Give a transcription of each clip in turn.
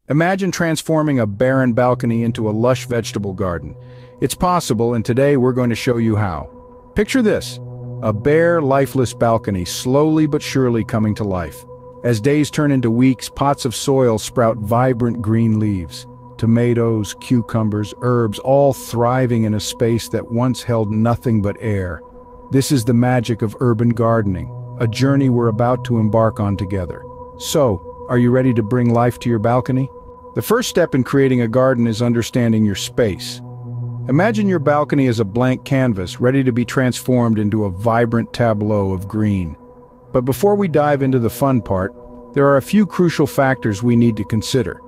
Imagine transforming a barren balcony into a lush vegetable garden. It's possible, and today we're going to show you how. Picture this: a bare, lifeless balcony slowly but surely coming to life. As days turn into weeks, pots of soil sprout vibrant green leaves. Tomatoes, cucumbers, herbs, all thriving in a space that once held nothing but air. This is the magic of urban gardening, a journey we're about to embark on together. So, are you ready to bring life to your balcony? The first step in creating a garden is understanding your space. Imagine your balcony as a blank canvas ready to be transformed into a vibrant tableau of green. But before we dive into the fun part, there are a few crucial factors we need to consider.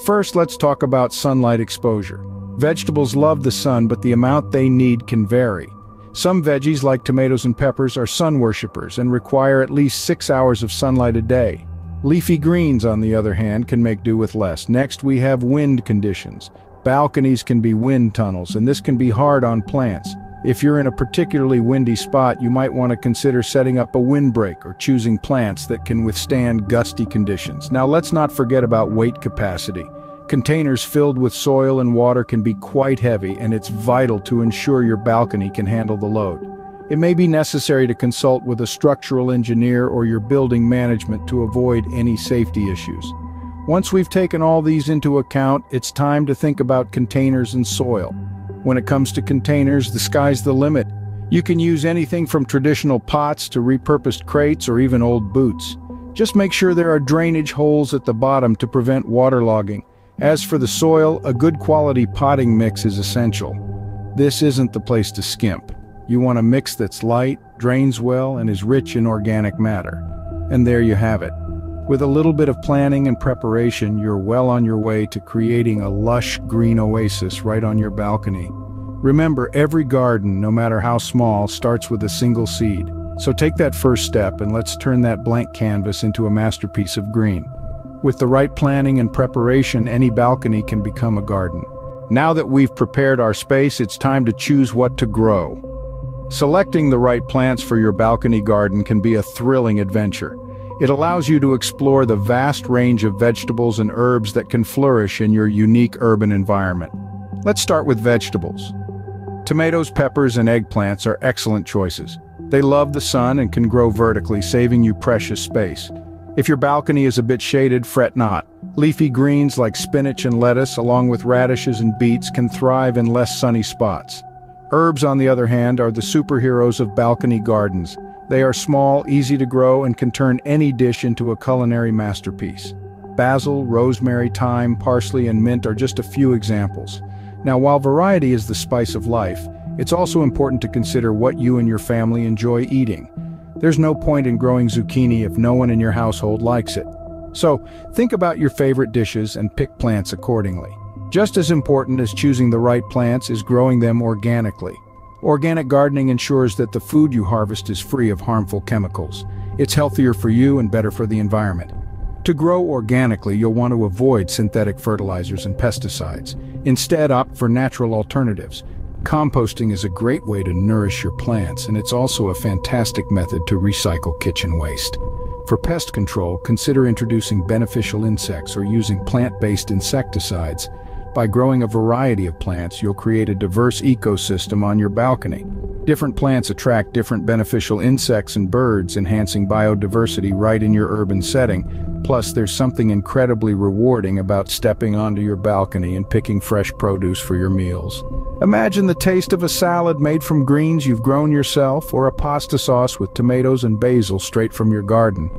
First, let's talk about sunlight exposure. Vegetables love the sun, but the amount they need can vary. Some veggies, like tomatoes and peppers, are sun worshippers and require at least 6 hours of sunlight a day. Leafy greens, on the other hand, can make do with less. Next, we have wind conditions. Balconies can be wind tunnels, and this can be hard on plants. If you're in a particularly windy spot, you might want to consider setting up a windbreak or choosing plants that can withstand gusty conditions. Now, let's not forget about weight capacity. Containers filled with soil and water can be quite heavy, and it's vital to ensure your balcony can handle the load. It may be necessary to consult with a structural engineer or your building management to avoid any safety issues. Once we've taken all these into account, it's time to think about containers and soil. When it comes to containers, the sky's the limit. You can use anything from traditional pots to repurposed crates or even old boots. Just make sure there are drainage holes at the bottom to prevent waterlogging. As for the soil, a good quality potting mix is essential. This isn't the place to skimp. You want a mix that's light, drains well, and is rich in organic matter. And there you have it. With a little bit of planning and preparation, you're well on your way to creating a lush green oasis right on your balcony. Remember, every garden, no matter how small, starts with a single seed. So take that first step and let's turn that blank canvas into a masterpiece of green. With the right planning and preparation, any balcony can become a garden. Now that we've prepared our space, it's time to choose what to grow. Selecting the right plants for your balcony garden can be a thrilling adventure. It allows you to explore the vast range of vegetables and herbs that can flourish in your unique urban environment. Let's start with vegetables. Tomatoes, peppers, and eggplants are excellent choices. They love the sun and can grow vertically, saving you precious space. If your balcony is a bit shaded, fret not. Leafy greens like spinach and lettuce, along with radishes and beets, can thrive in less sunny spots. Herbs, on the other hand, are the superheroes of balcony gardens. They are small, easy to grow, and can turn any dish into a culinary masterpiece. Basil, rosemary, thyme, parsley, and mint are just a few examples. Now, while variety is the spice of life, it's also important to consider what you and your family enjoy eating. There's no point in growing zucchini if no one in your household likes it. So, think about your favorite dishes and pick plants accordingly. Just as important as choosing the right plants is growing them organically. Organic gardening ensures that the food you harvest is free of harmful chemicals. It's healthier for you and better for the environment. To grow organically, you'll want to avoid synthetic fertilizers and pesticides. Instead, opt for natural alternatives. Composting is a great way to nourish your plants, and it's also a fantastic method to recycle kitchen waste. For pest control, consider introducing beneficial insects or using plant-based insecticides. By growing a variety of plants, you'll create a diverse ecosystem on your balcony. Different plants attract different beneficial insects and birds, enhancing biodiversity right in your urban setting. Plus, there's something incredibly rewarding about stepping onto your balcony and picking fresh produce for your meals. Imagine the taste of a salad made from greens you've grown yourself, or a pasta sauce with tomatoes and basil straight from your garden.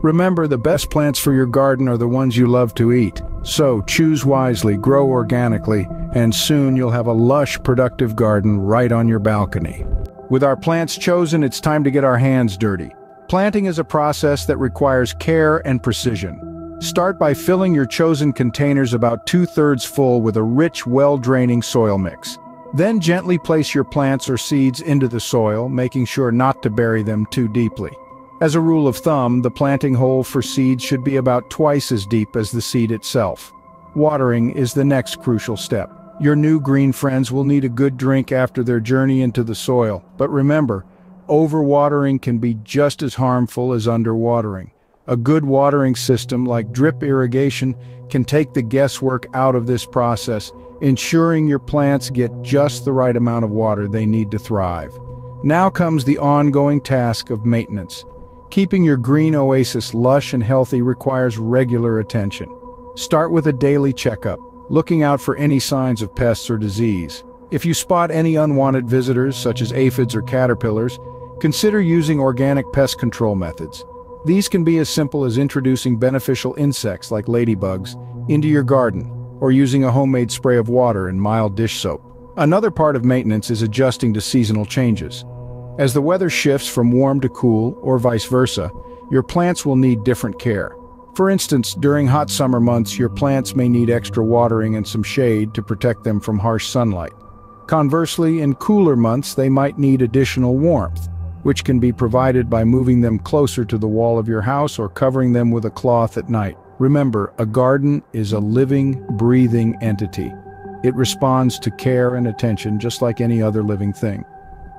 Remember, the best plants for your garden are the ones you love to eat. So choose wisely, grow organically, and soon you'll have a lush, productive garden right on your balcony. With our plants chosen, it's time to get our hands dirty. Planting is a process that requires care and precision. Start by filling your chosen containers about 2/3 full with a rich, well-draining soil mix. Then gently place your plants or seeds into the soil, making sure not to bury them too deeply. As a rule of thumb, the planting hole for seeds should be about twice as deep as the seed itself. Watering is the next crucial step. Your new green friends will need a good drink after their journey into the soil, but remember, overwatering can be just as harmful as underwatering. A good watering system like drip irrigation can take the guesswork out of this process, ensuring your plants get just the right amount of water they need to thrive. Now comes the ongoing task of maintenance. Keeping your green oasis lush and healthy requires regular attention. Start with a daily checkup, looking out for any signs of pests or disease. If you spot any unwanted visitors, such as aphids or caterpillars, consider using organic pest control methods. These can be as simple as introducing beneficial insects like ladybugs into your garden, or using a homemade spray of water and mild dish soap. Another part of maintenance is adjusting to seasonal changes. As the weather shifts from warm to cool, or vice versa, your plants will need different care. For instance, during hot summer months, your plants may need extra watering and some shade to protect them from harsh sunlight. Conversely, in cooler months, they might need additional warmth, which can be provided by moving them closer to the wall of your house or covering them with a cloth at night. Remember, a garden is a living, breathing entity. It responds to care and attention just like any other living thing.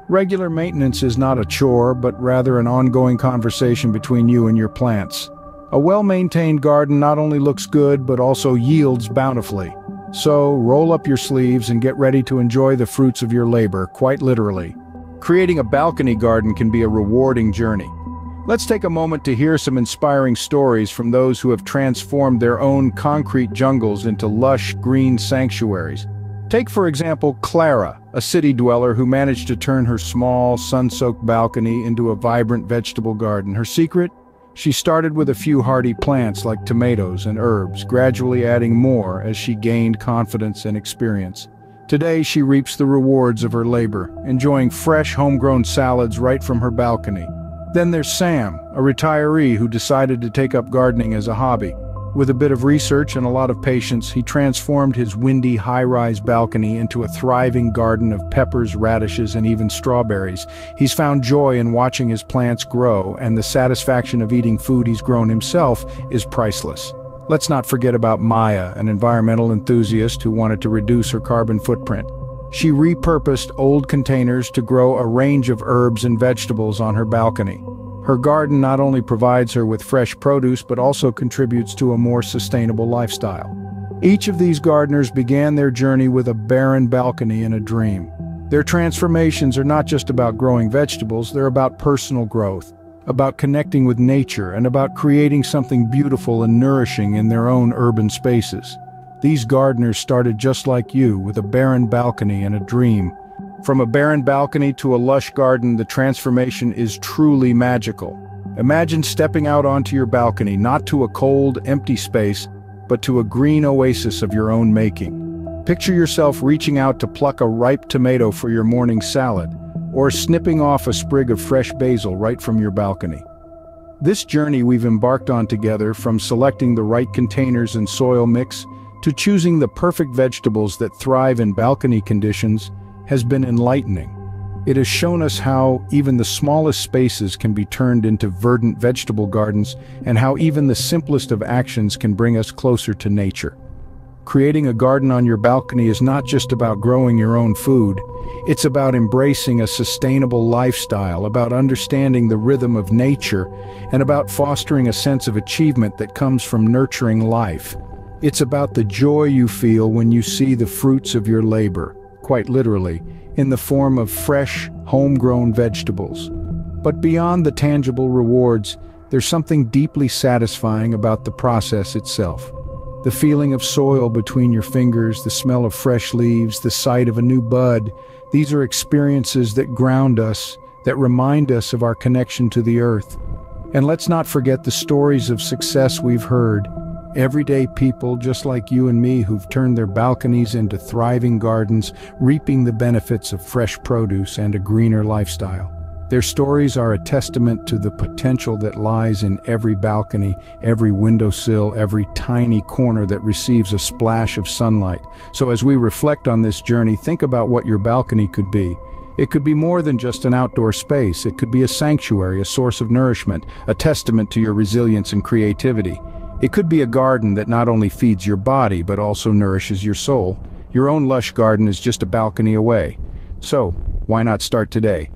Regular maintenance is not a chore, but rather an ongoing conversation between you and your plants. A well-maintained garden not only looks good, but also yields bountifully. So, roll up your sleeves and get ready to enjoy the fruits of your labor, quite literally. Creating a balcony garden can be a rewarding journey. Let's take a moment to hear some inspiring stories from those who have transformed their own concrete jungles into lush green sanctuaries. Take, for example, Clara, a city dweller who managed to turn her small, sun-soaked balcony into a vibrant vegetable garden. Her secret? She started with a few hardy plants like tomatoes and herbs, gradually adding more as she gained confidence and experience. Today, she reaps the rewards of her labor, enjoying fresh, homegrown salads right from her balcony. Then there's Sam, a retiree who decided to take up gardening as a hobby. With a bit of research and a lot of patience, he transformed his windy, high-rise balcony into a thriving garden of peppers, radishes, and even strawberries. He's found joy in watching his plants grow, and the satisfaction of eating food he's grown himself is priceless. Let's not forget about Maya, an environmental enthusiast who wanted to reduce her carbon footprint. She repurposed old containers to grow a range of herbs and vegetables on her balcony. Her garden not only provides her with fresh produce, but also contributes to a more sustainable lifestyle. Each of these gardeners began their journey with a barren balcony and a dream. Their transformations are not just about growing vegetables, they're about personal growth, about connecting with nature, and about creating something beautiful and nourishing in their own urban spaces. These gardeners started just like you, with a barren balcony and a dream. From a barren balcony to a lush garden, the transformation is truly magical. Imagine stepping out onto your balcony, not to a cold, empty space, but to a green oasis of your own making. Picture yourself reaching out to pluck a ripe tomato for your morning salad, or snipping off a sprig of fresh basil right from your balcony. This journey we've embarked on together, from selecting the right containers and soil mix, to choosing the perfect vegetables that thrive in balcony conditions, has been enlightening. It has shown us how even the smallest spaces can be turned into verdant vegetable gardens, and how even the simplest of actions can bring us closer to nature. Creating a garden on your balcony is not just about growing your own food. It's about embracing a sustainable lifestyle, about understanding the rhythm of nature, and about fostering a sense of achievement that comes from nurturing life. It's about the joy you feel when you see the fruits of your labor, quite literally, in the form of fresh, homegrown vegetables. But beyond the tangible rewards, there's something deeply satisfying about the process itself. The feeling of soil between your fingers, the smell of fresh leaves, the sight of a new bud, these are experiences that ground us, that remind us of our connection to the earth. And let's not forget the stories of success we've heard. Everyday people just like you and me who've turned their balconies into thriving gardens, reaping the benefits of fresh produce and a greener lifestyle. Their stories are a testament to the potential that lies in every balcony, every windowsill, every tiny corner that receives a splash of sunlight. So as we reflect on this journey, think about what your balcony could be. It could be more than just an outdoor space. It could be a sanctuary, a source of nourishment, a testament to your resilience and creativity. It could be a garden that not only feeds your body, but also nourishes your soul. Your own lush garden is just a balcony away. So, why not start today?